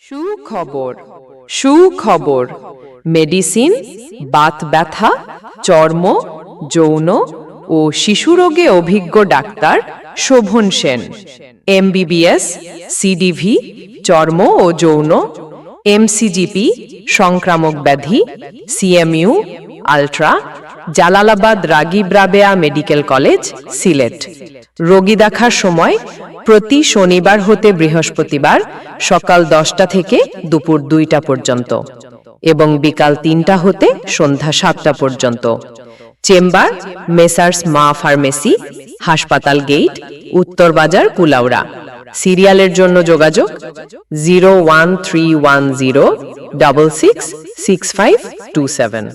সুখবর সুখবর মেডিসিন, বাত ব্যথা, চর্ম, যৌন ও শিশুরোগে অভিজ্ঞ ডাক্তার শোভন সেন, এমবিবিএস, সিডিভি, চর্ম ও যৌন, এমসিজিপি, সংক্রামক ব্যাধি, CMU, ultra, Jalalabad Ragib Rabeya medical college, Sylhet. রোগী দেখার সময় প্রতি শনিবার হতে বৃহস্পতিবার সকাল 10টা থেকে দুপুর 2টা পর্যন্ত এবং বিকাল 3টা হতে সন্ধ্যা 7টা পর্যন্ত। চেম্বার মেসার্স মা ফার্মেসি, হাসপাতাল গেট, উত্তর বাজার, কুলাউড়া। সিরিয়ালের জন্য যোগাযোগ 01310 666527।